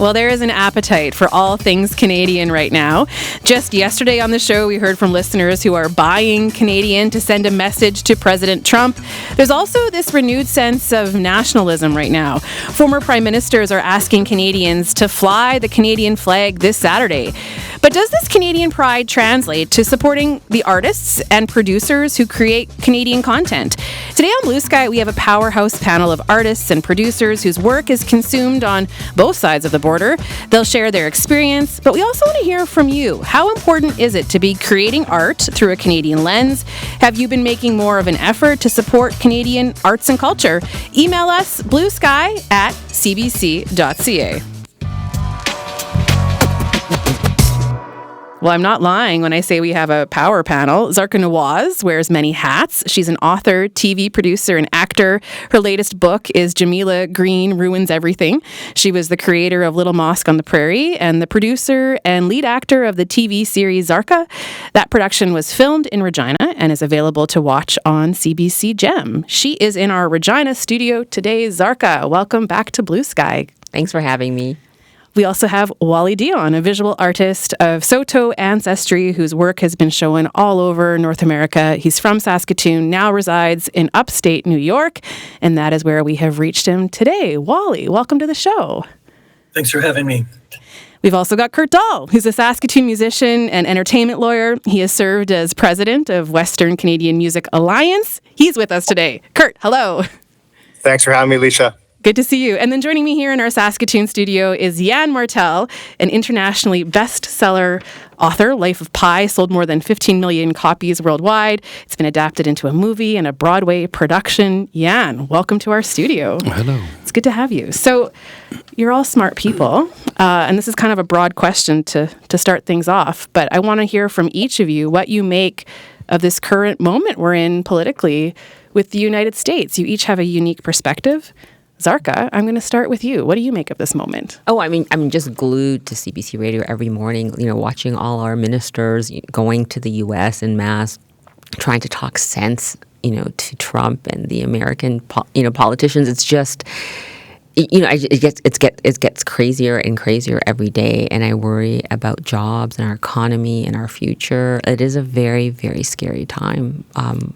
Well, there is an appetite for all things Canadian right now. Just yesterday on the show, we heard from listeners who are buying Canadian to send a message to President Trump. There's also this renewed sense of nationalism right now. Former prime ministers are asking Canadians to fly the Canadian flag this Saturday. But does this Canadian pride translate to supporting the artists and producers who create Canadian content? Today on Blue Sky, we have a powerhouse panel of artists and producers whose work is consumed on both sides of the border. They'll share their experience, but we also want to hear from you. How important is it to be creating art through a Canadian lens? Have you been making more of an effort to support Canadian arts and culture? Email us bluesky@cbc.ca. Well, I'm not lying when I say we have a power panel. Zarka Nawaz wears many hats. She's an author, TV producer, and actor. Her latest book is Jamila Green Ruins Everything. She was the creator of Little Mosque on the Prairie and the producer and lead actor of the TV series Zarka. That production was filmed in Regina and is available to watch on CBC Gem. She is in our Regina studio today. Zarka, welcome back to Blue Sky. Thanks for having me. We also have Wally Dion, a visual artist of Saulteaux ancestry whose work has been shown all over North America. He's from Saskatoon, now resides in upstate New York, and that is where we have reached him today. Wally, welcome to the show. Thanks for having me. We've also got Kurt Dahl, who's a Saskatoon musician and entertainment lawyer. He has served as president of Western Canadian Music Alliance. He's with us today. Kurt, hello. Thanks for having me, Alicia. Good to see you. And then joining me here in our Saskatoon studio is Jan Martel, an internationally bestseller author. Life of Pi sold more than 15 million copies worldwide. It's been adapted into a movie and a Broadway production. Jan, welcome to our studio. Hello. It's good to have you. So you're all smart people, and this is kind of a broad question to start things off, but I want to hear from each of you what you make of this current moment we're in politically with the United States. You each have a unique perspective. Zarka, I'm going to start with you. What do you make of this moment? Oh, I'm just glued to CBC Radio every morning, watching all our ministers going to the U.S. en masse, trying to talk sense, to Trump and the American, politicians. It's just, it gets crazier and crazier every day, and I worry about jobs and our economy and our future. It is a very, very scary time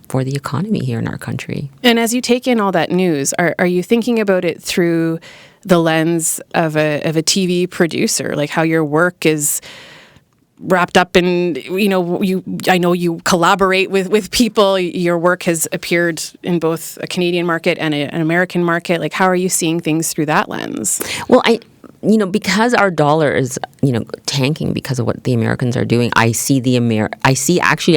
for the economy here in our country. And as you take in all that news, are you thinking about it through the lens of a TV producer, like how your work is wrapped up in, I know you collaborate with people. Your work has appeared in both a Canadian market and an American market. Like, how are you seeing things through that lens? Well, because our dollar is, tanking because of what the Americans are doing, I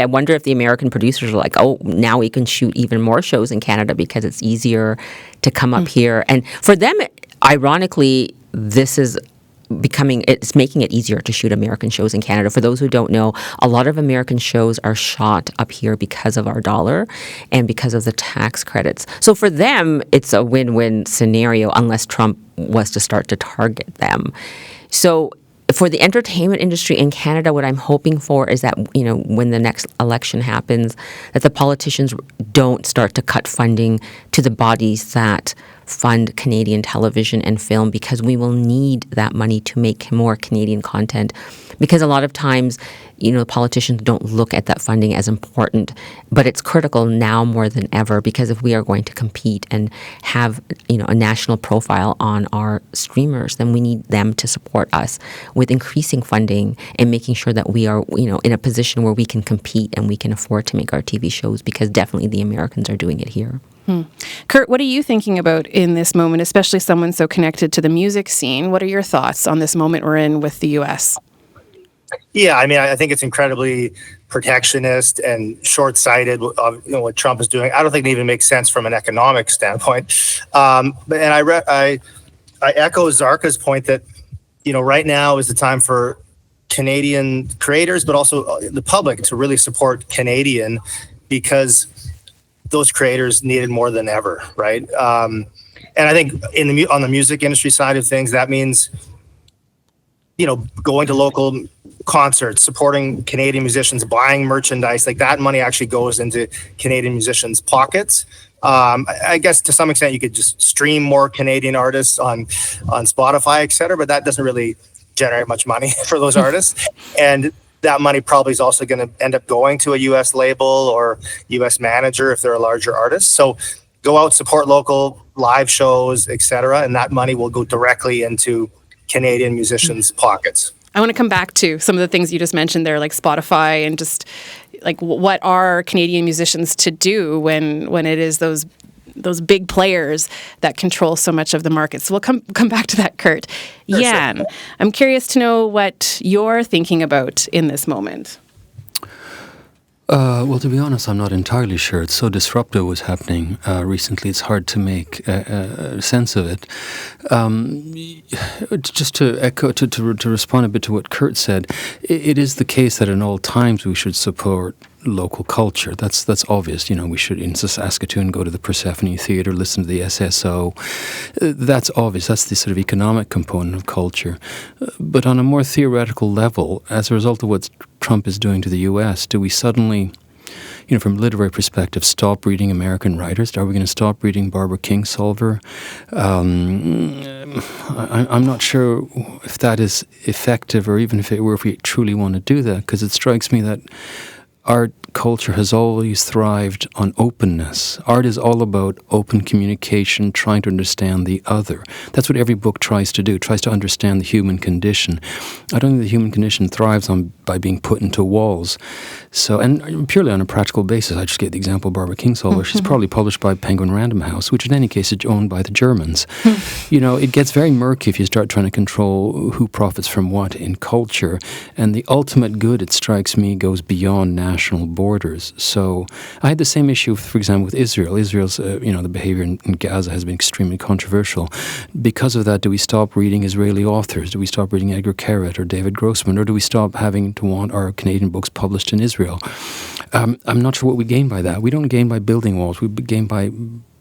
wonder if the American producers are like, oh, now we can shoot even more shows in Canada because it's easier to come up here. And for them, ironically, this is it's making it easier to shoot American shows in Canada. For those who don't know, a lot of American shows are shot up here because of our dollar and because of the tax credits. So for them, it's a win-win scenario unless Trump was to start to target them. So for the entertainment industry in Canada, what I'm hoping for is that, when the next election happens, that the politicians don't start to cut funding to the bodies that fund Canadian television and film, because we will need that money to make more Canadian content. Because a lot of times, politicians don't look at that funding as important, but it's critical now more than ever, because if we are going to compete and have, a national profile on our streamers, then we need them to support us with increasing funding and making sure that we are, in a position where we can compete and we can afford to make our TV shows, because definitely the Americans are doing it here. Kurt, what are you thinking about in this moment, especially someone so connected to the music scene? What are your thoughts on this moment we're in with the U.S.? Yeah, I think it's incredibly protectionist and short-sighted, what Trump is doing. I don't think it even makes sense from an economic standpoint. And I echo Zarka's point that, right now is the time for Canadian creators, but also the public to really support Canadian, because those creators need it more than ever, right? And I think on the music industry side of things, that means, going to local concerts, supporting Canadian musicians, buying merchandise, like that money actually goes into Canadian musicians' pockets. I guess to some extent you could just stream more Canadian artists on Spotify, et cetera, but that doesn't really generate much money for those artists. And that money probably is also going to end up going to a U.S. label or U.S. manager if they're a larger artist. So go out, support local live shows, et cetera, and that money will go directly into Canadian musicians' pockets. I want to come back to some of the things you just mentioned there, like Spotify, and just like what are Canadian musicians to do when it is those big players that control so much of the market. So we'll come back to that, Kurt. Jan, sure. I'm curious to know what you're thinking about in this moment. Well, to be honest, I'm not entirely sure. It's so disruptive what's happening recently. It's hard to make sense of it. Just to echo, to respond a bit to what Kurt said, it is the case that in all times we should support local culture. That's obvious. We should in Saskatoon go to the Persephone Theatre, listen to the SSO. That's obvious. That's the sort of economic component of culture. But on a more theoretical level, as a result of what Trump is doing to the U.S., do we suddenly, from a literary perspective, stop reading American writers? Are we going to stop reading Barbara Kingsolver? I'm not sure if that is effective, or even if we truly want to do that, because it strikes me that art culture has always thrived on openness. Art is all about open communication, trying to understand the other. That's what every book tries to do, tries to understand the human condition. I don't think the human condition thrives by being put into walls. So, and purely on a practical basis, I just get the example of Barbara Kingsolver. She's probably published by Penguin Random House, which in any case is owned by the Germans. It gets very murky if you start trying to control who profits from what in culture. And the ultimate good, it strikes me, goes beyond national borders. So I had the same issue, for example, with Israel. Israel's, the behavior in Gaza has been extremely controversial. Because of that, do we stop reading Israeli authors? Do we stop reading Edgar Keret or David Grossman? Or do we stop having to want our Canadian books published in Israel? I'm not sure what we gain by that. We don't gain by building walls. We gain by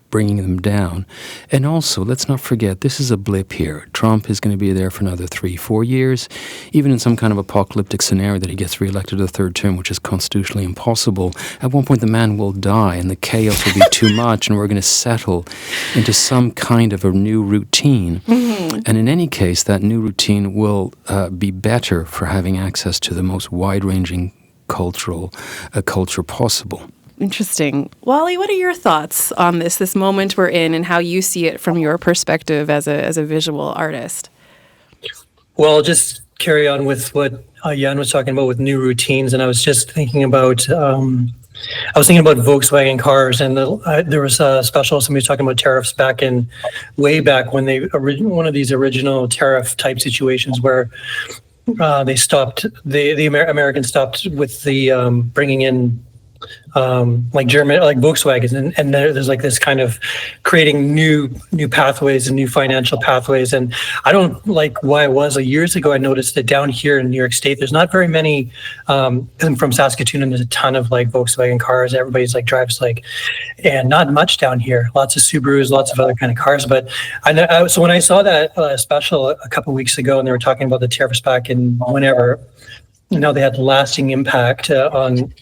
bringing them down. And also, let's not forget, this is a blip here. Trump is going to be there for another 3-4 years. Even in some kind of apocalyptic scenario that he gets reelected a third term, which is constitutionally impossible, at one point the man will die and the chaos will be too much, and we're going to settle into some kind of a new routine. Mm-hmm. And in any case, that new routine will be better for having access to the most wide-ranging culture possible. Interesting. Wally, what are your thoughts on this moment we're in, and how you see it from your perspective as a visual artist? Well, just carry on with what Jan was talking about with new routines, and I was just thinking about Volkswagen cars, and there was a special, somebody was talking about tariffs way back when one of these original tariff type situations where they stopped, the Americans stopped with the bringing in German, like Volkswagen, and there's like this kind of creating new pathways and new financial pathways. And I don't like why it was years ago. I noticed that down here in New York State, there's not very many. I'm from Saskatoon, and there's a ton of Volkswagen cars. Everybody's drives and not much down here. Lots of Subarus, lots of other kind of cars. But so when I saw that special a couple of weeks ago, and they were talking about the tariffs back in whenever, they had lasting impact on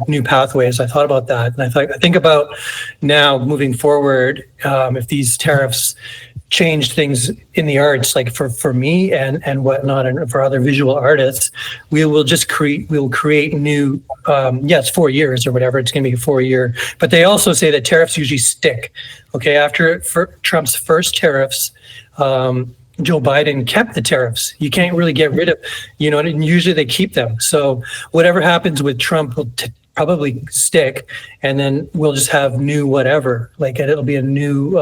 new pathways. I thought about that, and I think about now moving forward, if these tariffs change things in the arts, for me and whatnot, and for other visual artists, we'll create new. It's 4 years or whatever. It's going to be a 4-year, but they also say that tariffs usually stick. Okay, after Trump's first tariffs. Joe Biden kept the tariffs. You can't really get rid of, and usually they keep them. So whatever happens with Trump will probably stick, and then we'll just have new whatever. It'll be a new,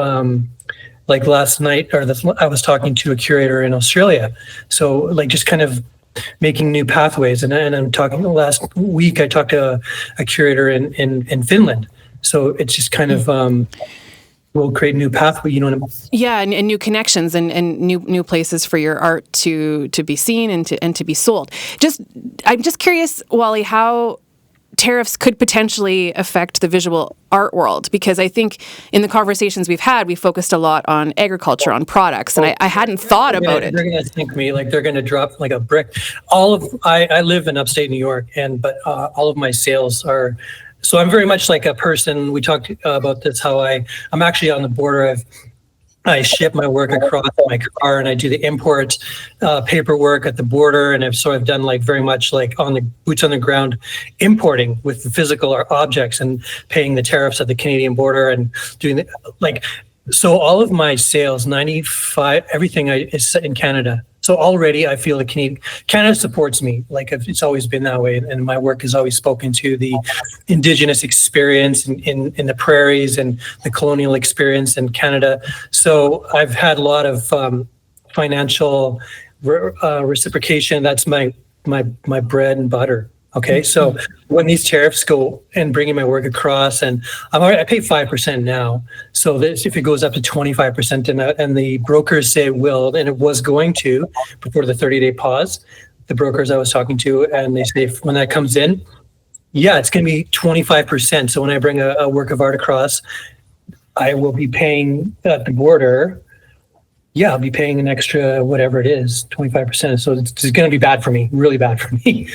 last night, I was talking to a curator in Australia. So just kind of making new pathways. And I'm talking last week, I talked to a curator in Finland. So it's just kind of, we'll create a new pathway, you know what I mean? Yeah, and new connections and new places for your art to be seen and to be sold. I'm just curious, Wally, how tariffs could potentially affect the visual art world, because I think in the conversations we've had, we focused a lot on agriculture, on products, and I hadn't thought about it. They're going to think me they're going to drop like a brick. I live in upstate New York, but all of my sales are So I'm very much like a person. We talked about this, how I'm actually on the border. I ship my work across my car, and I do the import paperwork at the border. And I've done like very much like on the boots on the ground importing with the physical objects and paying the tariffs at the Canadian border and doing so all of my sales, 95, everything is in Canada. So already I feel that Canada supports me. Like it's always been that way. And my work has always spoken to the Indigenous experience in the prairies and the colonial experience in Canada. So I've had a lot of financial reciprocation. That's my bread and butter. Okay, so when these tariffs go and bringing my work across, and I pay 5% now. So this, if it goes up to 25%, and the brokers say it will, and it was going to before the 30-day pause, the brokers I was talking to, and they say when that comes in, yeah, it's going to be 25%. So when I bring a work of art across, I will be paying at the border. Yeah, I'll be paying an extra whatever it is, 25%. So it's going to be bad for me, really bad for me.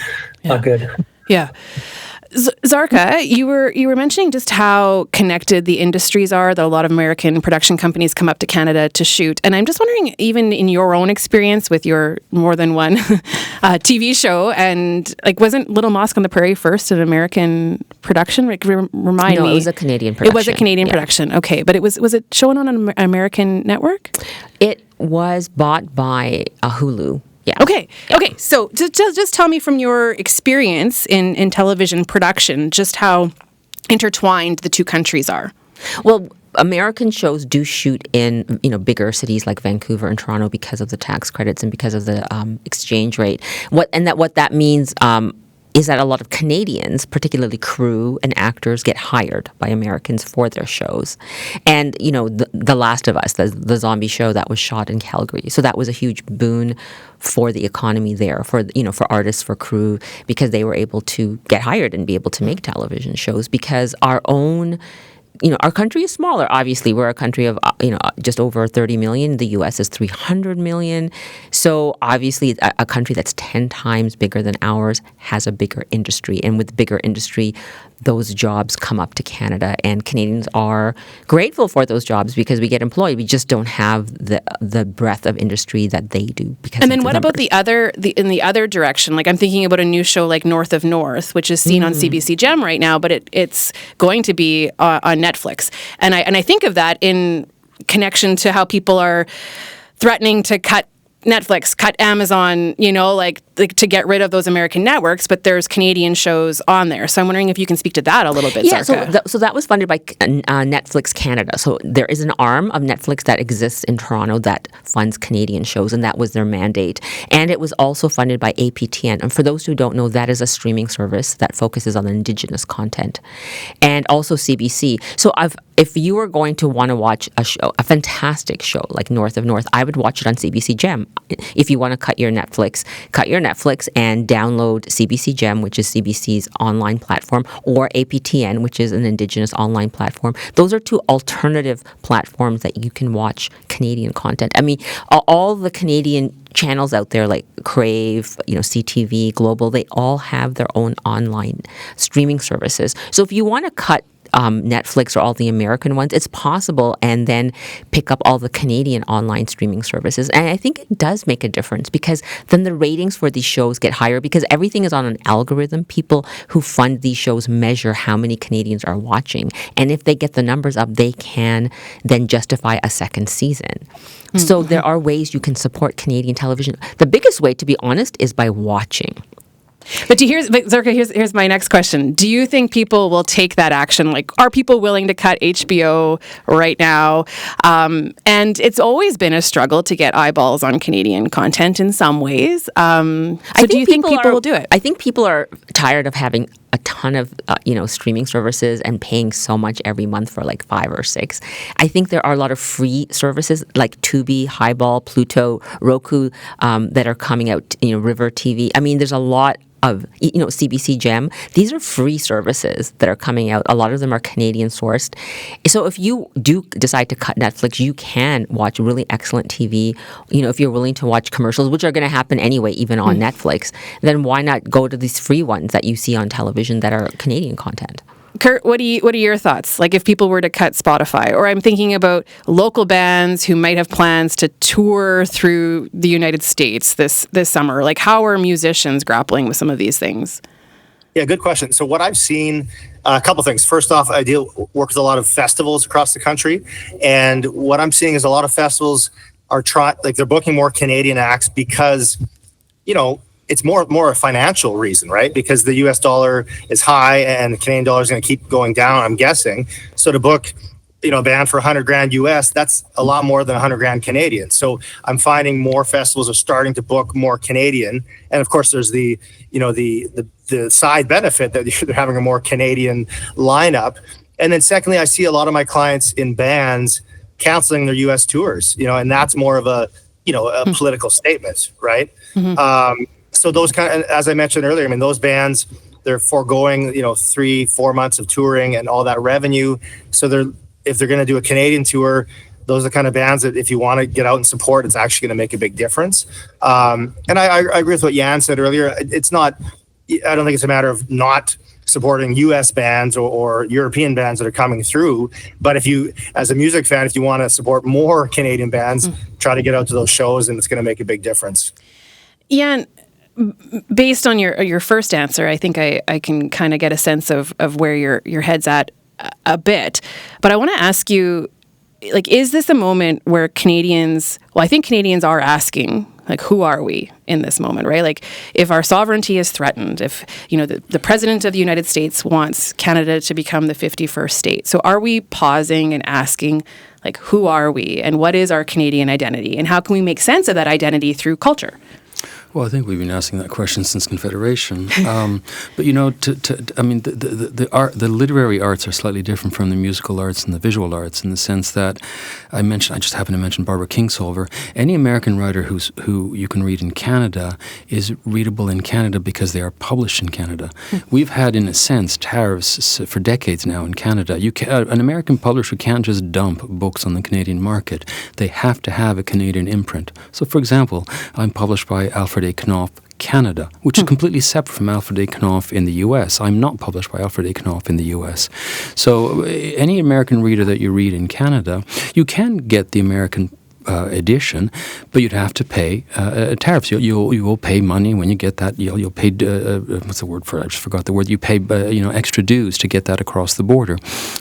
Not good. Yeah. Zarka, you were mentioning just how connected the industries are, that a lot of American production companies come up to Canada to shoot. And I'm just wondering, even in your own experience with your more than one TV show, and like, wasn't Little Mosque on the Prairie first an American production? Remind me. No, it was a Canadian production. It was a Canadian production. Okay, but was it shown on an American network? It was bought by Hulu. Yeah. Okay. So just tell me from your experience in television production, just how intertwined the two countries are. Well, American shows do shoot in, bigger cities like Vancouver and Toronto because of the tax credits and because of the exchange rate. What that means is that a lot of Canadians, particularly crew and actors, get hired by Americans for their shows. And, the Last of Us, the zombie show that was shot in Calgary. So that was a huge boon for the economy there, for artists, for crew, because they were able to get hired and be able to make television shows, because our own... our country is smaller. Obviously, we're a country of, just over 30 million. The U.S. is 300 million. So obviously, a country that's 10 times bigger than ours has a bigger industry. And with bigger industry, those jobs come up to Canada. And Canadians are grateful for those jobs because we get employed. We just don't have the breadth of industry that they do. And then what about in the other direction? Like, I'm thinking about a new show like North of North, which is seen on CBC Gem right now, but it's going to be on Netflix. And I think of that in connection to how people are threatening to cut Netflix, cut Amazon, like to get rid of those American networks, but there's Canadian shows on there. So I'm wondering if you can speak to that a little bit, Zarka. Yeah, so that was funded by Netflix Canada. So there is an arm of Netflix that exists in Toronto that funds Canadian shows, and that was their mandate. And it was also funded by APTN. And for those who don't know, that is a streaming service that focuses on Indigenous content. And also CBC. So if you were going to want to watch a fantastic show like North of North, I would watch it on CBC Gem. If you want to cut your Netflix and download CBC Gem, which is CBC's online platform, or APTN, which is an Indigenous online platform. Those are two alternative platforms that you can watch Canadian content. I mean, all the Canadian channels out there like Crave, CTV, Global, they all have their own online streaming services. So if you want to cut Netflix or all the American ones, it's possible, and then pick up all the Canadian online streaming services. And I think it does make a difference, because then the ratings for these shows get higher, because everything is on an algorithm. People who fund these shows measure how many Canadians are watching. And if they get the numbers up, they can then justify a second season. Mm-hmm. So there are ways you can support Canadian television. The biggest way, to be honest, is by watching. But Zarka, here's my next question. Do you think people will take that action? Like, are people willing to cut HBO right now? And it's always been a struggle to get eyeballs on Canadian content in some ways. So do you think people will do it? I think people are tired of having a ton of streaming services and paying so much every month for like 5 or 6. I think there are a lot of free services like Tubi, Highball, Pluto, Roku that are coming out. River TV. I mean, there's a lot of CBC Gem. These are free services that are coming out. A lot of them are Canadian sourced. So if you do decide to cut Netflix, you can watch really excellent TV. If you're willing to watch commercials, which are going to happen anyway, even on Netflix, then why not go to these free ones that you see on television that are Canadian content? Kurt, what are your thoughts? Like if people were to cut Spotify, or I'm thinking about local bands who might have plans to tour through the United States this summer. Like how are musicians grappling with some of these things? Yeah, good question. So what I've seen, a couple things. First off, I work with a lot of festivals across the country, and what I'm seeing is a lot of festivals are they're booking more Canadian acts because, it's more a financial reason, right? Because the US dollar is high and the Canadian dollar is going to keep going down, I'm guessing. So to book, a band for $100,000 US, that's a lot more than $100,000 Canadian. So I'm finding more festivals are starting to book more Canadian. And of course, there's the side benefit that they're having a more Canadian lineup. And then secondly, I see a lot of my clients in bands canceling their US tours, and that's more of a political statement, right? Mm-hmm. So those as I mentioned earlier, those bands, they're foregoing, 3-4 months of touring and all that revenue. So if they're going to do a Canadian tour, those are the kind of bands that if you want to get out and support, it's actually going to make a big difference. And I agree with what Jan said earlier. It's not, I don't think it's a matter of not supporting US bands or European bands that are coming through. But if you, as a music fan, if you want to support more Canadian bands, try to get out to those shows, and it's going to make a big difference. Jan, based on your first answer, I think I can kind of get a sense of where your head's at a bit. But I want to ask you, like, is this a moment where I think Canadians are asking, like, who are we in this moment, right? Like, if our sovereignty is threatened, if, the President of the United States wants Canada to become the 51st state. So are we pausing and asking, like, who are we and what is our Canadian identity? And how can we make sense of that identity through culture? Well, I think we've been asking that question since Confederation. But the literary arts are slightly different from the musical arts and the visual arts in the sense that I just happened to mention Barbara Kingsolver. Any American writer who you can read in Canada is readable in Canada because they are published in Canada. We've had, in a sense, tariffs for decades now in Canada. An American publisher can't just dump books on the Canadian market. They have to have a Canadian imprint. So, for example, I'm published by Alfred A. Knopf Canada, which is completely separate from Alfred A. Knopf in the U.S. I'm not published by Alfred A. Knopf in the U.S. So any American reader that you read in Canada, you can get the American edition, but you'd have to pay tariffs. You will pay money when you get that. You'll pay what's the word for it? I just forgot the word. You pay extra dues to get that across the border.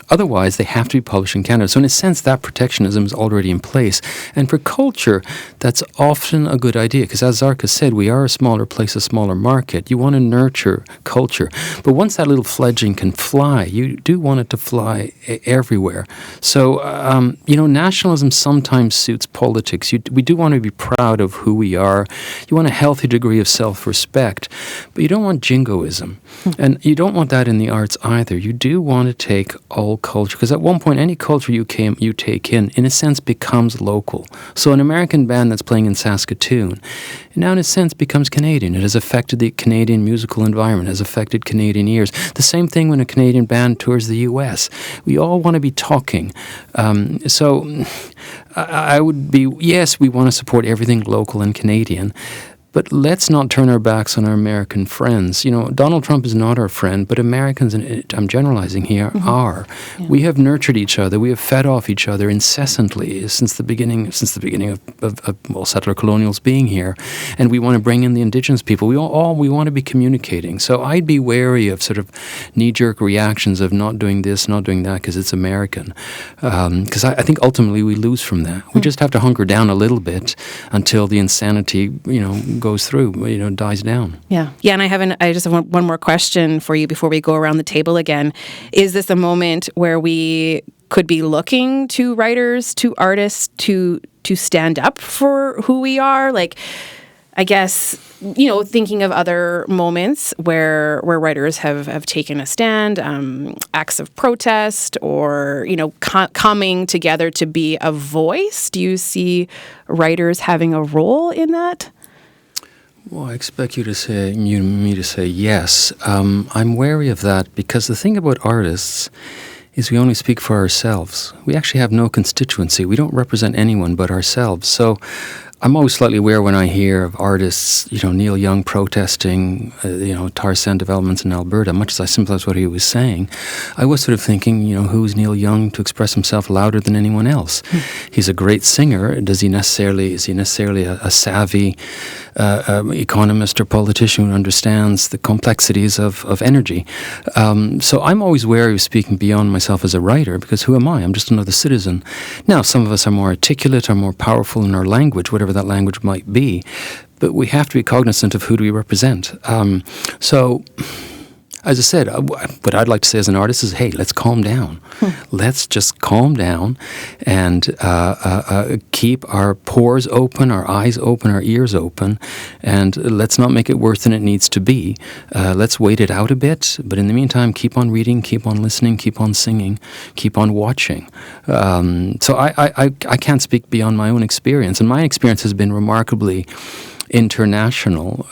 Otherwise, they have to be published in Canada. So in a sense, that protectionism is already in place. And for culture, that's often a good idea because, as Zarka said, we are a smaller place, a smaller market. You want to nurture culture, but once that little fledgling can fly, you do want it to fly everywhere. So nationalism sometimes suits politics. We do want to be proud of who we are. You want a healthy degree of self-respect, but you don't want jingoism. And you don't want that in the arts either. You do want to take all culture, because at one point, any culture you take in a sense, becomes local. So an American band that's playing in Saskatoon, now in a sense becomes Canadian. It has affected the Canadian musical environment, has affected Canadian ears. The same thing when a Canadian band tours the U.S. We all want to be talking. So I would be, yes, we want to support everything local and Canadian, but let's not turn our backs on our American friends. Donald Trump is not our friend, but Americans, and I'm generalizing here, are. Yeah. We have nurtured each other. We have fed off each other incessantly since the beginning of settler colonials being here. And we want to bring in the indigenous people. We want to be communicating. So I'd be wary of sort of knee-jerk reactions of not doing this, not doing that, because it's American. Because I think ultimately we lose from that. We just have to hunker down a little bit until the insanity, goes through, dies down. Yeah. And I just have one more question for you before we go around the table again. Is this a moment where we could be looking to writers, to artists to stand up for who we are? Like, I guess, thinking of other moments where writers have taken a stand, acts of protest, or, coming together to be a voice. Do you see writers having a role in that? Well, I expect me to say yes. I'm wary of that because the thing about artists is we only speak for ourselves. We actually have no constituency. We don't represent anyone but ourselves. So I'm always slightly aware when I hear of artists, Neil Young protesting, tar sand developments in Alberta, much as I sympathize with what he was saying. I was sort of thinking, who's Neil Young to express himself louder than anyone else? He's a great singer. Is he necessarily a savvy economist or politician who understands the complexities of energy? So I'm always wary of speaking beyond myself as a writer, because who am I? I'm just another citizen. Now, some of us are more articulate, are more powerful in our language, whatever that language might be, but we have to be cognizant of who do we represent. So, as I said, what I'd like to say as an artist is, hey, let's calm down. Let's just calm down and keep our pores open, our eyes open, our ears open, and let's not make it worse than it needs to be. Let's wait it out a bit, but in the meantime, keep on reading, keep on listening, keep on singing, keep on watching. So I can't speak beyond my own experience, and my experience has been remarkably international.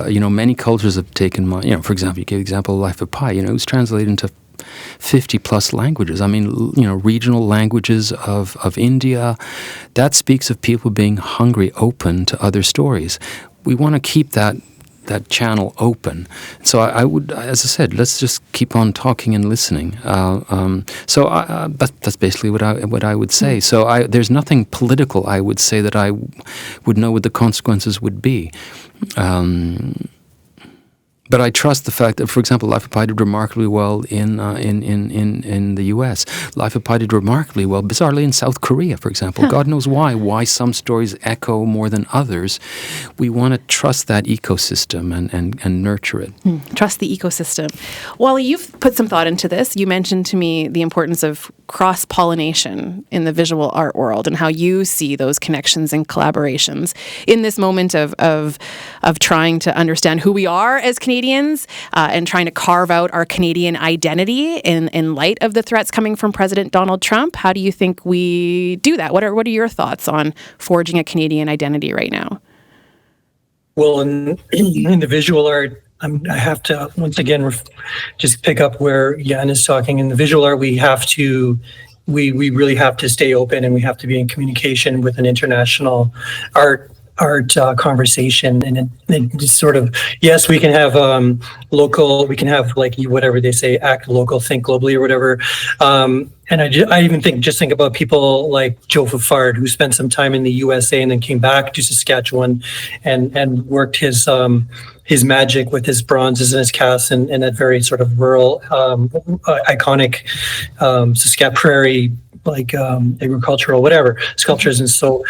Many cultures have taken my, for example, you gave the example of Life of Pi, it was translated into 50 plus languages. I mean, regional languages of India. That speaks of people being hungry, open to other stories. We want to keep that channel open. So I would, as I said, let's just keep on talking and listening. That's basically what I would say. So there's nothing political, I would say, that I would know what the consequences would be. But I trust the fact that, for example, Life of Pi did remarkably well in the U.S. Life of Pi did remarkably well, bizarrely, in South Korea, for example. God knows why some stories echo more than others. We want to trust that ecosystem and nurture it. Trust the ecosystem. Wally, you've put some thought into this. You mentioned to me the importance of cross-pollination in the visual art world and how you see those connections and collaborations in this moment of trying to understand who we are as Canadians and trying to carve out our Canadian identity in light of the threats coming from President Donald Trump. How do you think we do that? What are your thoughts on forging a Canadian identity right now? Well, in the visual art, I have to once again just pick up where Jan is talking. In the visual art, we really have to stay open, and we have to be in communication with an international art conversation. And it just sort of, yes, we can have local, we can have like whatever they say, act local, think globally, or whatever. And I even think about people like Joe Fafard, who spent some time in the USA and then came back to Saskatchewan and worked his magic with his bronzes and his casts and that very sort of rural, iconic Saskatchewan prairie, like agricultural, whatever, sculptures. And so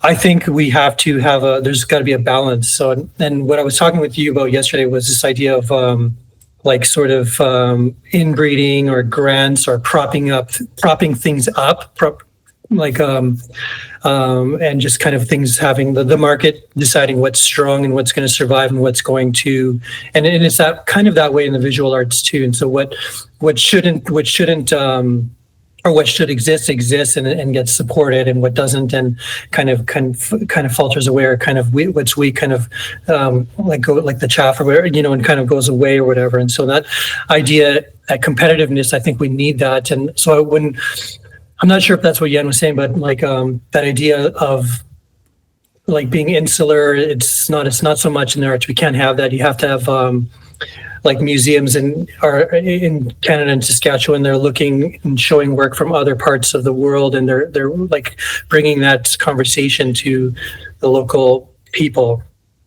I think we have to have there's got to be a balance. So, and what I was talking with you about yesterday was this idea of inbreeding or grants or propping things up, and just kind of things having the market deciding what's strong and what's going to survive and what's going to, and it's that kind of that way in the visual arts too. And so what shouldn't or what should exist and gets supported, and what doesn't and kind of falters away, or kind of what's weak kind of like the chaff or whatever, and kind of goes away or whatever. And so that idea, that competitiveness, I think we need that. And so I'm not sure if that's what Jan was saying, but that idea of like being insular, it's not so much in the arts. We can't have that. You have to have like museums in Canada and Saskatchewan. They're looking and showing work from other parts of the world, and they're like bringing that conversation to the local people.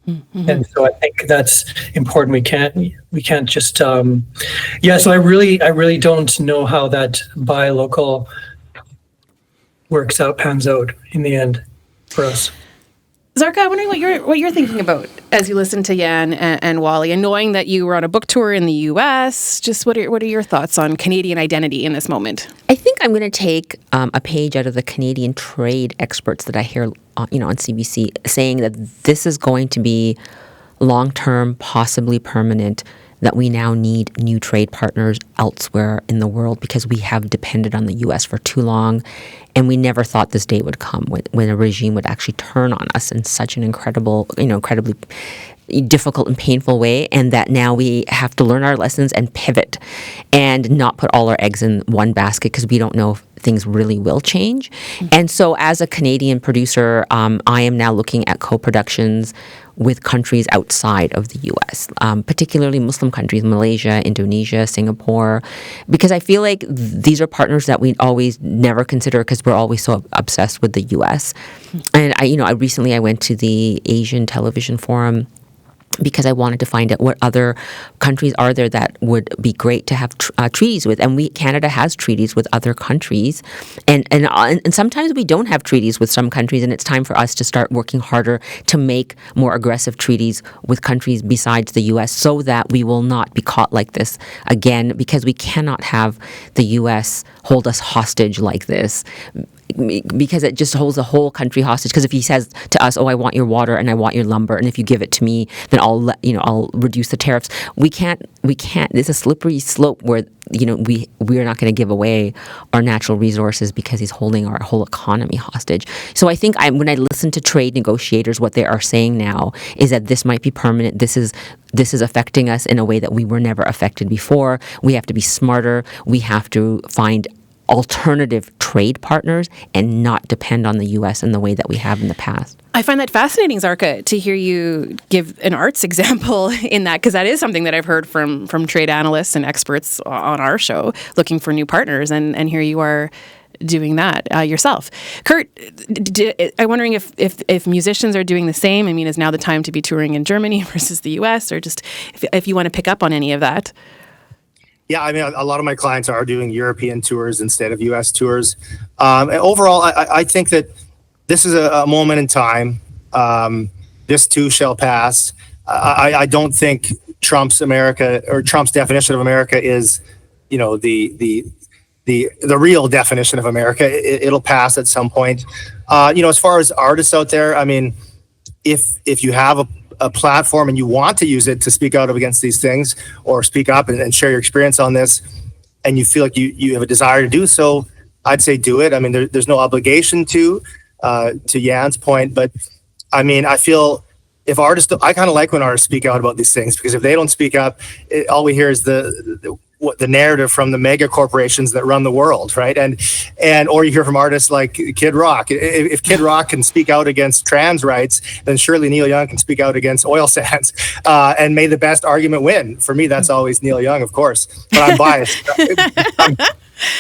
Mm-hmm. And so I think that's important. We can't just so I really don't know how that buy local pans out in the end for us. Zarka, I'm wondering what you're thinking about as you listen to Jan and Wally, and knowing that you were on a book tour in the U.S. Just what are your thoughts on Canadian identity in this moment? I think I'm going to take a page out of the Canadian trade experts that I hear, on CBC, saying that this is going to be long-term, possibly permanent, that we now need new trade partners elsewhere in the world because we have depended on the U.S. for too long, and we never thought this day would come when a regime would actually turn on us in such an incredibly difficult and painful way, and that now we have to learn our lessons and pivot and not put all our eggs in one basket because we don't know if things really will change. And so as a Canadian producer, I am now looking at co-productions with countries outside of the U.S., particularly Muslim countries, Malaysia, Indonesia, Singapore, because I feel like these are partners that we always never consider because we're always so obsessed with the U.S. And I recently went to the Asian Television Forum because I wanted to find out what other countries are there that would be great to have treaties with. And Canada has treaties with other countries. And sometimes we don't have treaties with some countries, and it's time for us to start working harder to make more aggressive treaties with countries besides the U.S. so that we will not be caught like this again, because we cannot have the U.S. hold us hostage like this, because it just holds the whole country hostage. Because if he says to us, "Oh, I want your water and I want your lumber, and if you give it to me, then I'll reduce the tariffs." We can't. It's a slippery slope where we are not going to give away our natural resources because he's holding our whole economy hostage. So I think when I listen to trade negotiators, what they are saying now is that this might be permanent. This is affecting us in a way that we were never affected before. We have to be smarter. We have to find alternative trade partners and not depend on the U.S. in the way that we have in the past. I find that fascinating, Zarka, to hear you give an arts example in that, because that is something that I've heard from trade analysts and experts on our show, looking for new partners, and here you are doing that yourself. Kurt, I'm wondering if musicians are doing the same. I mean, is now the time to be touring in Germany versus the U.S., or just if you want to pick up on any of that? Yeah, I mean, a lot of my clients are doing European tours instead of U.S. tours. And overall, I think that this is a moment in time. This too shall pass. I don't think Trump's definition of America is, the real definition of America. It'll pass at some point. As far as artists out there, I mean, if you have a platform and you want to use it to speak out against these things or speak up and share your experience on this, and you feel like you have a desire to do so, I'd say do it. I mean, there's no obligation to Jan's point, but I mean, I feel if artists, I kind of like when artists speak out about these things, because if they don't speak up, all we hear is the narrative from the mega corporations that run the world, right? And or you hear from artists like Kid Rock. If Kid Rock can speak out against trans rights, then surely Neil Young can speak out against oil sands. And may the best argument win. For me, that's always Neil Young, of course. But I'm biased.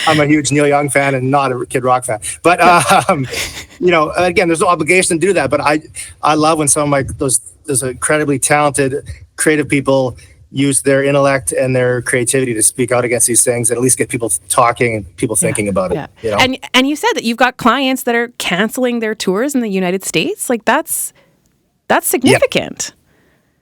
I'm a huge Neil Young fan and not a Kid Rock fan. But again, there's no obligation to do that. But I love when some of those incredibly talented, creative people use their intellect and their creativity to speak out against these things and at least get people talking and people thinking about it. Yeah. And you said that you've got clients that are canceling their tours in the United States. Like that's significant.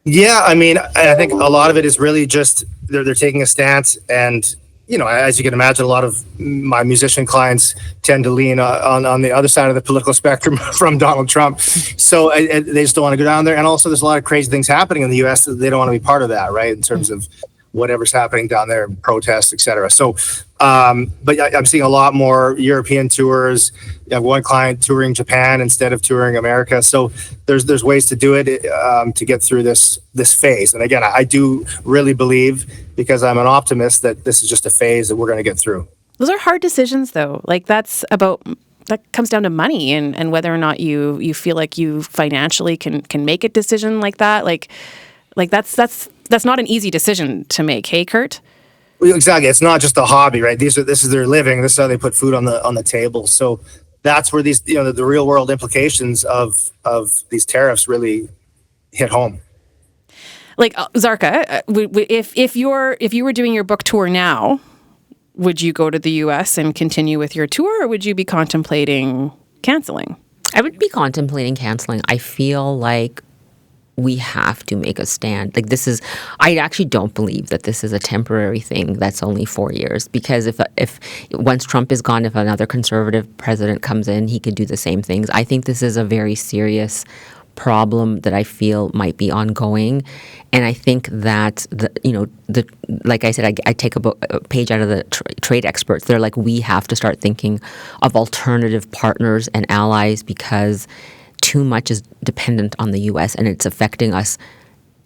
Yeah, I mean, I think a lot of it is really just they're taking a stance, and as you can imagine, a lot of my musician clients tend to lean on the other side of the political spectrum from Donald Trump. So they just don't want to go down there. And also there's a lot of crazy things happening in the U.S. that they don't want to be part of that, right? In terms of whatever's happening down there, protests, et cetera. So, but I'm seeing a lot more European tours. You have one client touring Japan instead of touring America. So there's ways to do it to get through this phase. And again, I do really believe, because I'm an optimist, that this is just a phase that we're going to get through. Those are hard decisions, though. Like that comes down to money and whether or not you feel like you financially can make a decision like that. Like that's not an easy decision to make. Hey, Kurt? Well, exactly. It's not just a hobby, right? This is their living. This is how they put food on the table. So that's where these, the real world implications of these tariffs really hit home. Like Zarka, if you were doing your book tour now, would you go to the U.S. and continue with your tour, or would you be contemplating canceling? I would be contemplating canceling. I feel like we have to make a stand. Like I actually don't believe that this is a temporary thing that's only 4 years, because if once Trump is gone, if another conservative president comes in, he could do the same things. I think this is a very serious problem that I feel might be ongoing, and I think that like I said, I take a page out of the trade experts. They're like, we have to start thinking of alternative partners and allies, because too much is dependent on the U.S. and it's affecting us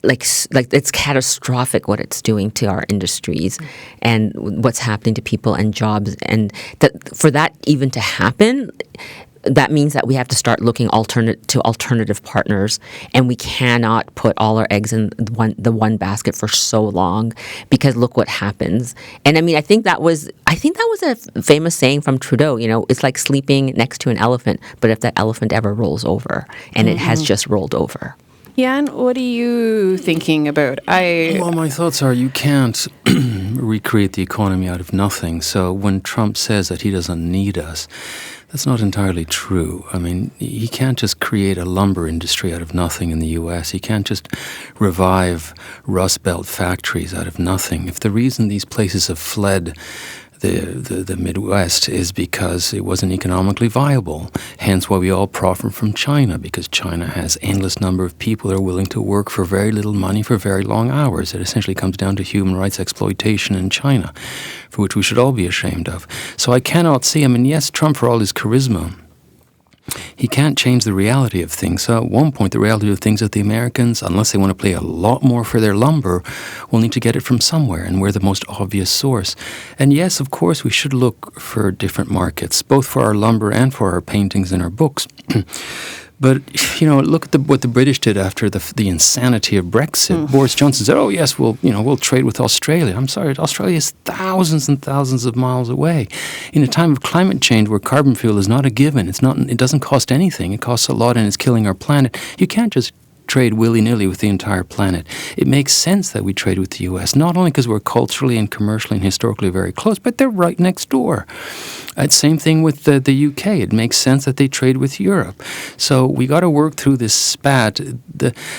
like it's catastrophic what it's doing to our industries and what's happening to people and jobs, and for that even to happen, that means that we have to start looking alternative partners, and we cannot put all our eggs in the one basket for so long, because look what happens. And I mean, I think that was a famous saying from Trudeau. It's like sleeping next to an elephant, but if that elephant ever rolls over, and it has just rolled over. Jan, what are you thinking about? Well, my thoughts are you can't recreate the economy out of nothing. So when Trump says that he doesn't need us, that's not entirely true. I mean, he can't just create a lumber industry out of nothing in the U.S. He can't just revive Rust Belt factories out of nothing. If the reason these places have fled the Midwest is because it wasn't economically viable. Hence why we all profit from China, because China has endless number of people that are willing to work for very little money for very long hours. It essentially comes down to human rights exploitation in China, for which we should all be ashamed of. So I cannot see, yes, Trump, for all his charisma, he can't change the reality of things. So at one point, the reality of things is that the Americans, unless they want to pay a lot more for their lumber, will need to get it from somewhere, and we're the most obvious source. And yes, of course, we should look for different markets, both for our lumber and for our paintings and our books. But, look at what the British did after the insanity of Brexit. Boris Johnson said, oh, yes, we'll trade with Australia. I'm sorry, Australia is thousands and thousands of miles away. In a time of climate change where carbon fuel is not a given, it doesn't cost anything. It costs a lot and it's killing our planet. You can't just trade willy-nilly with the entire planet. It makes sense that we trade with the U.S., not only because we're culturally and commercially and historically very close, but they're right next door. Same thing with the UK. It makes sense that they trade with Europe. So we got to work through this spat.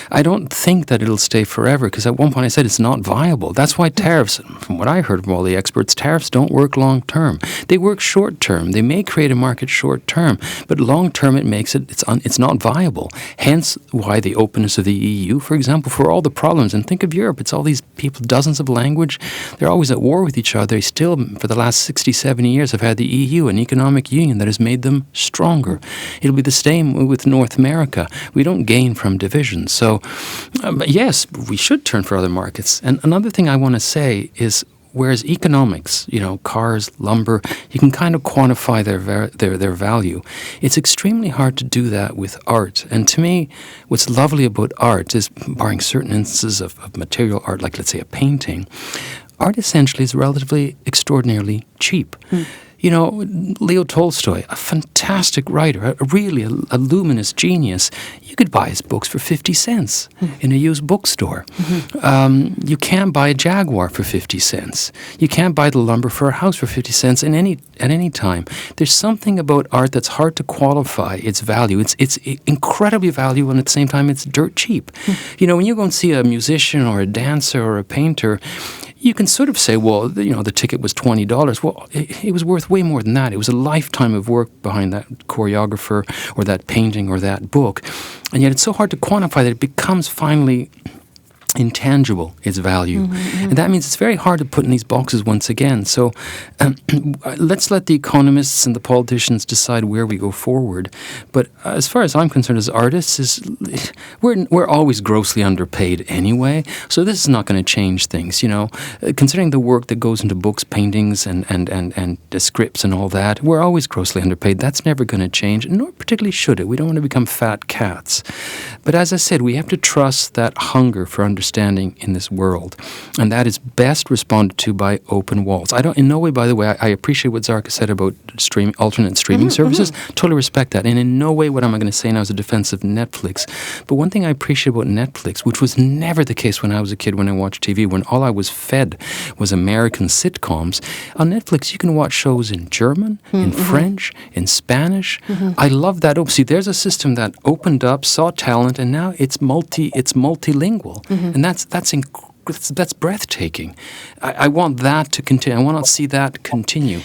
I don't think that it'll stay forever, because at one point I said it's not viable. That's why tariffs, from what I heard from all the experts, tariffs don't work long-term. They work short-term. They may create a market short-term, but long-term it's not viable. Hence why the openness of the EU, for example, for all the problems. And think of Europe. It's all these people, dozens of language. They're always at war with each other. They still, for the last 60, 70 years, have had the EU, an economic union that has made them stronger. It'll be the same with North America. We don't gain from division. So, yes, we should turn for other markets. And another thing I want to say is, whereas economics, cars, lumber, you can kind of quantify their value. It's extremely hard to do that with art. And to me, what's lovely about art is, barring certain instances of material art, like let's say a painting, art essentially is relatively extraordinarily cheap. Leo Tolstoy, a fantastic writer, really a luminous genius. You could buy his books for 50 cents in a used bookstore. You can't buy a Jaguar for 50 cents. You can't buy the lumber for a house for 50 cents at any time. There's something about art that's hard to qualify its value. It's incredibly valuable, and at the same time, it's dirt cheap. When you go and see a musician or a dancer or a painter, you can sort of say, well, the ticket was $20. Well, it was worth way more than that. It was a lifetime of work behind that choreographer or that painting or that book. And yet it's so hard to quantify that it becomes finally intangible, its value. And that means it's very hard to put in these boxes once again. So let's let the economists and the politicians decide where we go forward. But as far as I'm concerned, as artists, we're always grossly underpaid anyway. So this is not going to change things, Considering the work that goes into books, paintings, and the scripts and all that, we're always grossly underpaid. That's never going to change, nor particularly should it. We don't want to become fat cats. But as I said, we have to trust that hunger for understanding in this world, and that is best responded to by open walls. In no way, by the way, I appreciate what Zarka said about alternate streaming services. Totally respect that, and in no way what I'm going to say now is a defense of Netflix. But one thing I appreciate about Netflix, which was never the case when I was a kid, when I watched TV, when all I was fed was American sitcoms, on Netflix you can watch shows in German, in French, in Spanish. I love that. See, there's a system that opened up, saw talent, and now it's multilingual. And that's breathtaking. I want that to continue. I want to see that continue.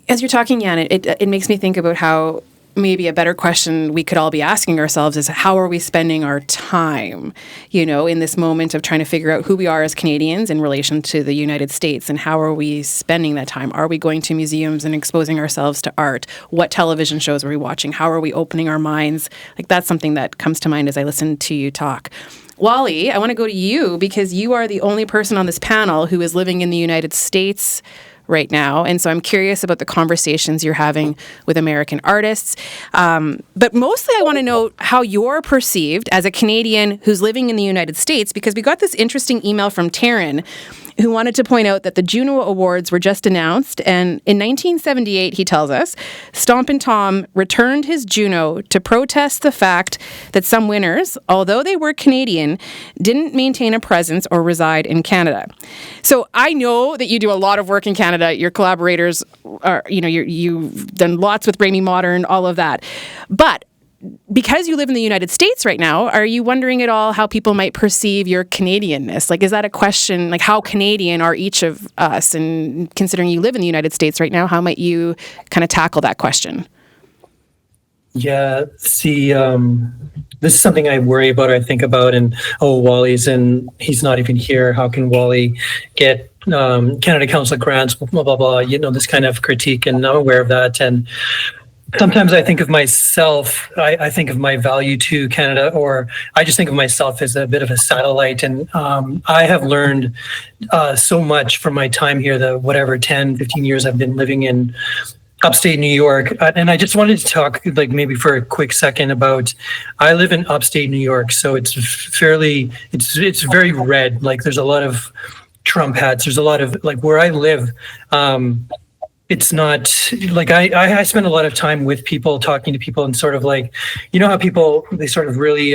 As you're talking, Jan, it makes me think about how maybe a better question we could all be asking ourselves is, how are we spending our time, in this moment of trying to figure out who we are as Canadians in relation to the United States, and how are we spending that time? Are we going to museums and exposing ourselves to art? What television shows are we watching? How are we opening our minds? Like, that's something that comes to mind as I listen to you talk. Wally, I want to go to you because you are the only person on this panel who is living in the United States right now. And so I'm curious about the conversations you're having with American artists. But mostly I want to know how you're perceived as a Canadian who's living in the United States, because we got this interesting email from Taryn, who wanted to point out that the Juno Awards were just announced. And in 1978, he tells us, Stompin' Tom returned his Juno to protest the fact that some winners, although they were Canadian, didn't maintain a presence or reside in Canada. So I know that you do a lot of work in Canada. Your collaborators are, you've done lots with Raimi Modern, all of that. But because you live in the United States right now, are you wondering at all how people might perceive your Canadianness? Like, is that a question, like how Canadian are each of us? And considering you live in the United States right now, how might you kind of tackle that question? Yeah, see, this is something I worry about, I think about, and Wally's, and he's not even here. How can Wally get Canada Council grants, blah, blah, blah, this kind of critique, and I'm aware of that. And sometimes I think of myself, I think of my value to Canada, or I just think of myself as a bit of a satellite. And I have learned so much from my time here, the whatever 10, 15 years I've been living in upstate New York. And I just wanted to talk like maybe for a quick second about, I live in upstate New York. So it's very red. Like there's a lot of Trump hats. There's a lot of like where I live. It's not like I spend a lot of time with people, talking to people, and sort of like, how people, they sort of really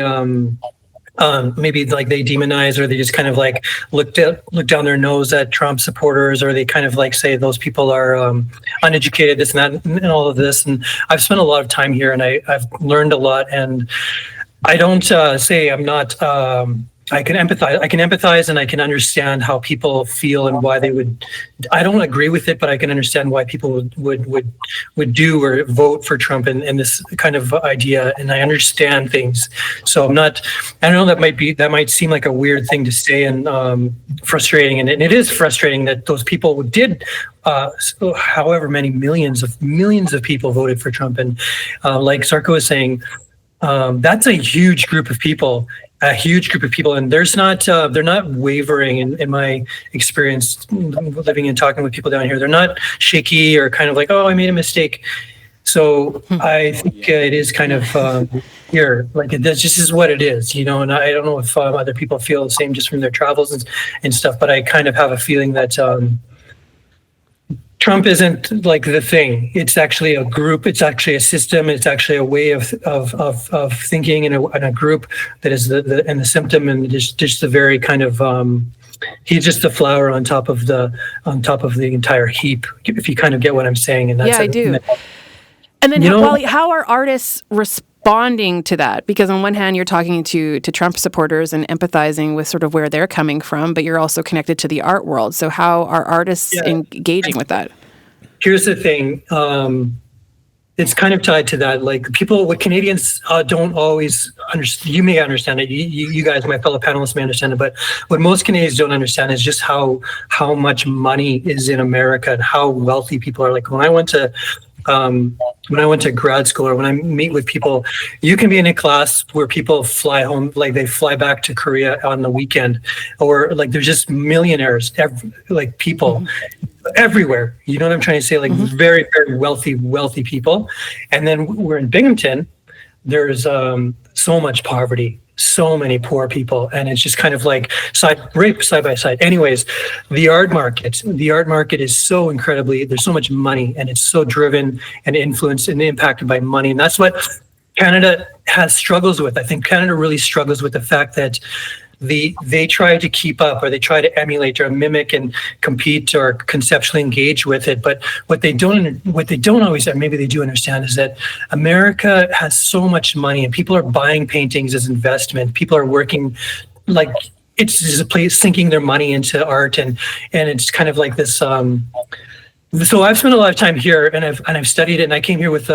maybe like they demonize, or they just kind of like look down their nose at Trump supporters, or they kind of like say those people are uneducated, this and that, and all of this. And I've spent a lot of time here, and I've learned a lot. And I don't say I'm not. I can empathize and I can understand how people feel and why they would. I don't agree with it, but I can understand why people would do or vote for Trump and this kind of idea. And I understand things. So I'm not. I don't know. That might seem like a weird thing to say and frustrating, and it is frustrating that those people did. However many millions of people voted for Trump, and like Sarko was saying, that's a huge group of people. And they're not wavering in my experience living and talking with people down here. They're not shaky or kind of like, oh, I made a mistake. So I think it is kind of here, like this is what it is, and I don't know if other people feel the same just from their travels and stuff, but I kind of have a feeling that Trump isn't like the thing. It's actually a group. It's actually a system. It's actually a way of thinking in a group that is the symptom, and just the very kind of he's just the flower on top of the entire heap. If you kind of get what I'm saying, and that's I do. And then, Wally, how are artists responding to that? Because on one hand, you're talking to Trump supporters and empathizing with sort of where they're coming from, but you're also connected to the art world. So how are artists engaging with that? Here's the thing. It's kind of tied to that. Like what Canadians don't always understand. You may understand it. You guys, my fellow panelists, may understand it. But what most Canadians don't understand is just how much money is in America and how wealthy people are. Like when I went to grad school, or when I meet with people, you can be in a class where people fly home, like they fly back to Korea on the weekend, or like they're just millionaires, like people everywhere. You know what I'm trying to say? Like very, very wealthy people. And then we're in Binghamton. There's so much poverty, so many poor people, and it's just kind of like side by side. Anyways, the art market is so incredibly, there's so much money, and it's so driven and influenced and impacted by money. And that's what Canada has struggles with. I think Canada really struggles with the fact that they try to keep up, or they try to emulate or mimic and compete or conceptually engage with it. But what they don't always, or maybe they do understand, is that America has so much money, and people are buying paintings as investment. People are working like it's just a place sinking their money into art, and it's kind of like this So I've spent a lot of time here, and I've studied it, and I came here with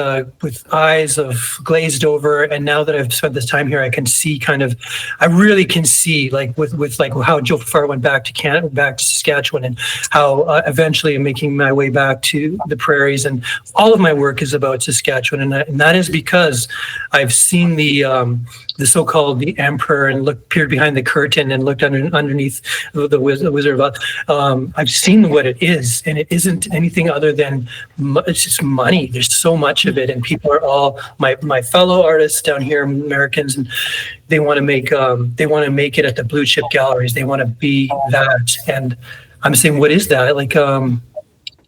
eyes of glazed over, and now that I've spent this time here, I can see I really can see like with like how Joe Far went back to Canada, back to Saskatchewan, and how eventually I'm making my way back to the prairies, and all of my work is about Saskatchewan, and that is because I've seen the so-called the emperor and peered behind the curtain and looked underneath the Wizard of Oz. I've seen what it is, and it isn't anything other than it's just money. There's so much of it, and people are all my fellow artists down here, Americans, and they want to make it at the blue chip galleries. They want to be that, and I'm saying, what is that? Like,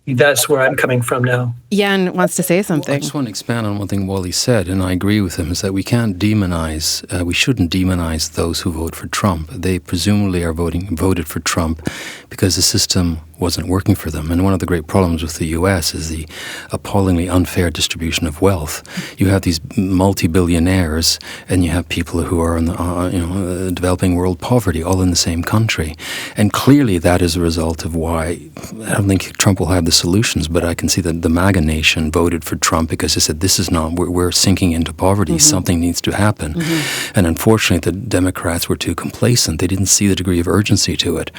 that's where I'm coming from now. Jan wants to say something. I just want to expand on one thing Wally said, and I agree with him, is that we shouldn't demonize those who vote for Trump. They presumably are voted for Trump because the system wasn't working for them. And one of the great problems with the U.S. is the appallingly unfair distribution of wealth. You have these multi-billionaires, and you have people who are in the developing world poverty, all in the same country. And clearly that is a result of why I don't think Trump will have the solutions, but I can see that the MAGA nation voted for Trump because they said, this is not, we're sinking into poverty, mm-hmm. something needs to happen. Mm-hmm. And unfortunately, the Democrats were too complacent. They didn't see the degree of urgency to it.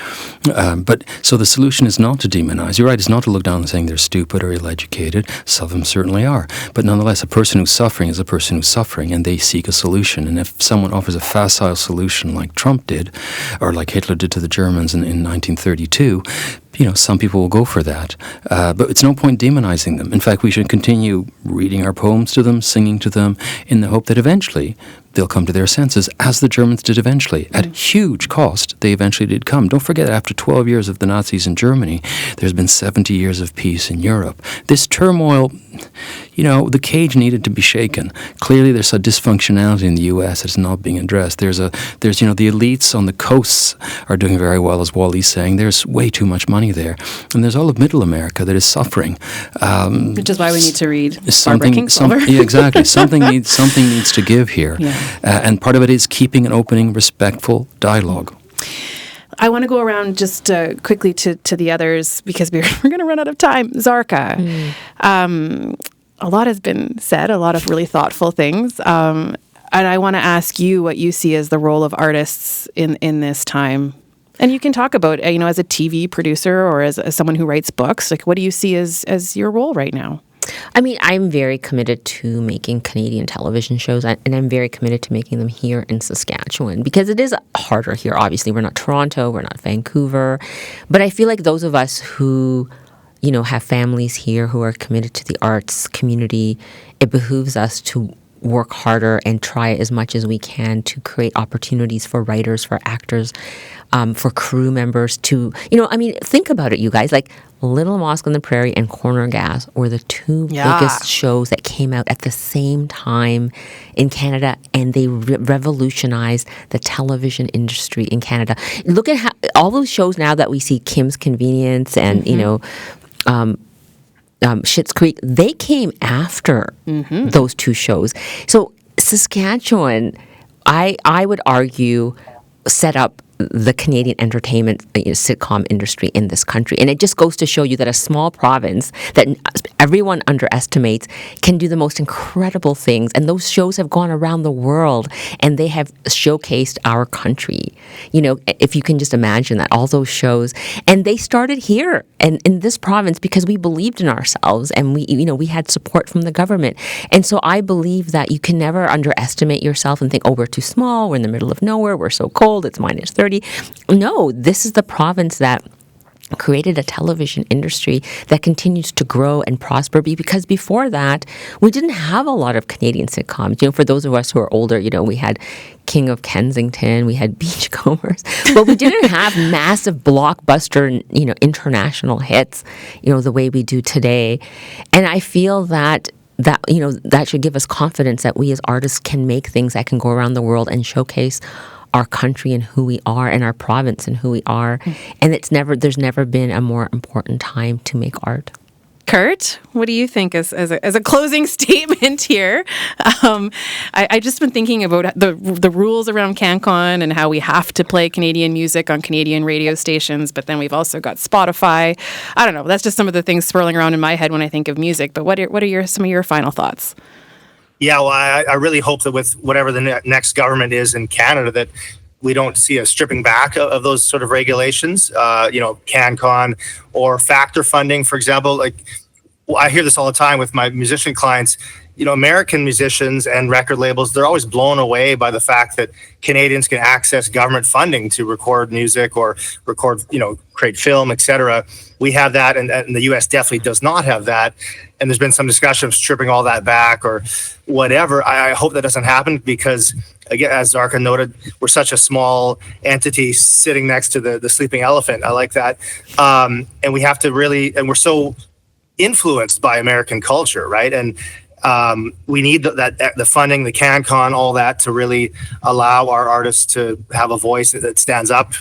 But so the solution is not to demonize. You're right, it's not to look down and saying they're stupid or ill-educated. Some of them certainly are. But nonetheless, a person who's suffering is a person who's suffering, and they seek a solution. And if someone offers a facile solution like Trump did, or like Hitler did to the Germans in 1932, some people will go for that. But it's no point demonizing them. In fact, we should continue reading our poems to them, singing to them, in the hope that eventually they'll come to their senses, as the Germans did eventually. At huge cost, they eventually did come. Don't forget, after 12 years of the Nazis in Germany, there's been 70 years of peace in Europe. This turmoil, the cage needed to be shaken. Clearly, there's a dysfunctionality in the U.S. that's not being addressed. There's the elites on the coasts are doing very well, as Wally's saying. There's way too much money there. And there's all of Middle America that is suffering. Which is why we need to read Barbara Kingsolver. Yeah, exactly. Something needs to give here. Yeah. And part of it is keeping an opening, respectful dialogue. I want to go around just quickly to the others because we're going to run out of time. Zarka, a lot has been said, a lot of really thoughtful things. And I want to ask you what you see as the role of artists in this time. And you can talk about, as a TV producer or as someone who writes books, like what do you see as your role right now? I mean, I'm very committed to making Canadian television shows, and I'm very committed to making them here in Saskatchewan because it is harder here. Obviously, we're not Toronto, we're not Vancouver, but I feel like those of us who, have families here who are committed to the arts community, it behooves us to work harder and try as much as we can to create opportunities for writers, for actors, for crew members to, think about it, you guys, like Little Mosque on the Prairie and Corner Gas were the two biggest shows that came out at the same time in Canada, and they revolutionized the television industry in Canada. Look at how all those shows now that we see, Kim's Convenience and, Schitt's Creek, they came after those two shows. So Saskatchewan, I would argue, set up the Canadian entertainment sitcom industry in this country. And it just goes to show you that a small province that everyone underestimates can do the most incredible things. And those shows have gone around the world and they have showcased our country. If you can just imagine that, all those shows. And they started here and in this province because we believed in ourselves and we had support from the government. And so I believe that you can never underestimate yourself and think, oh, we're too small, we're in the middle of nowhere, we're so cold, it's minus 30. No, this is the province that created a television industry that continues to grow and prosper because before that, we didn't have a lot of Canadian sitcoms. For those of us who are older, we had King of Kensington, we had Beachcombers, but we didn't have massive blockbuster, international hits, the way we do today. And I feel that should give us confidence that we as artists can make things that can go around the world and showcase our country and who we are and our province and who we are. And there's never been a more important time to make art. Kurt, what do you think as a closing statement here? I just been thinking about the rules around CanCon and how we have to play Canadian music on Canadian radio stations, but then we've also got Spotify. I don't know. That's just some of the things swirling around in my head when I think of music. But what are some of your final thoughts? Yeah, well, I really hope that with whatever the next government is in Canada, that we don't see a stripping back of those sort of regulations, CanCon or factor funding, for example. Like, I hear this all the time with my musician clients. American musicians and record labels, they're always blown away by the fact that Canadians can access government funding to record music or record, create film, etc. We have that, and the U.S. definitely does not have that. And there's been some discussion of stripping all that back or whatever. I hope that doesn't happen because, again, as Zarka noted, we're such a small entity sitting next to the sleeping elephant. I like that. And we have to really, and we're so influenced by American culture, right? And we need the funding, the CanCon, all that to really allow our artists to have a voice that stands up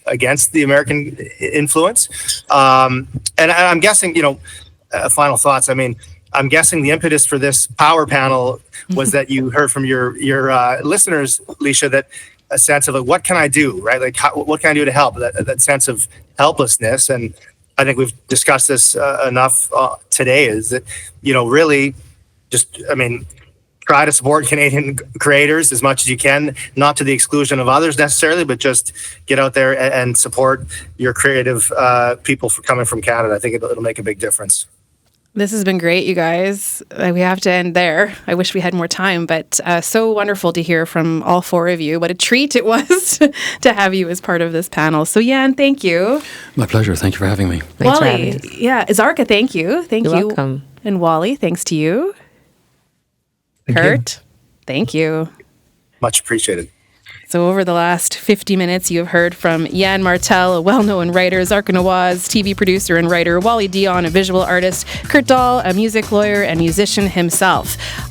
against the American influence. And I'm guessing, final thoughts. I mean, I'm guessing the impetus for this power panel was that you heard from your listeners, Leisha, that a sense of like, what can I do, right? Like, what can I do to help? That sense of helplessness. And I think we've discussed this enough today, is that, really just, try to support Canadian creators as much as you can, not to the exclusion of others necessarily, but just get out there and support your creative people coming from Canada. I think it'll make a big difference. This has been great, you guys. We have to end there. I wish we had more time, but so wonderful to hear from all four of you. What a treat it was to have you as part of this panel. So, Jan, thank you. My pleasure. Thank you for having me. Thanks for Wally, having us. yeah, Zarka, thank you. Thank You're you. welcome. And Wally, thanks to you. Thank you. Kurt, thank you. Much appreciated. So over the last 50 minutes, you have heard from Jan Martel, a well-known writer, Zarka Nawaz, TV producer and writer, Wally Dion, a visual artist, Kurt Dahl, a music lawyer and musician himself.